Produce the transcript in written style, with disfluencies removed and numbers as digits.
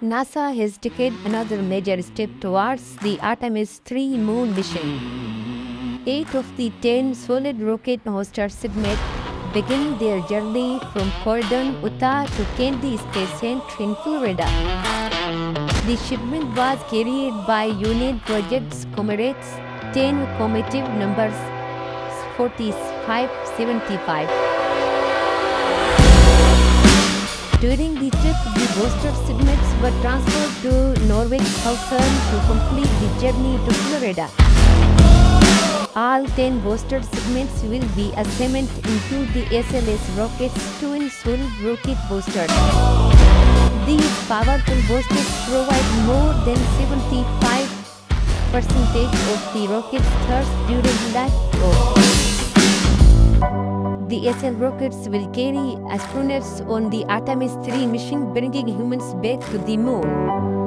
NASA has taken another major step towards the Artemis III moon mission. 8 of the 10 solid rocket booster segments begin their journey from Corinne, Utah to Kennedy Space Center in Florida. The shipment was carried by unit projects commemorates 10 commemorative numbers 4575. During the trip, the booster segments were transferred to Norfolk Southern to complete the journey to Florida. All 10 booster segments will be assembled into the SLS rocket's twin solid rocket booster. These powerful boosters provide more than 75% of the rocket's thrust during liftoff. The SL rockets will carry astronauts on the Artemis III mission, bringing humans back to the moon.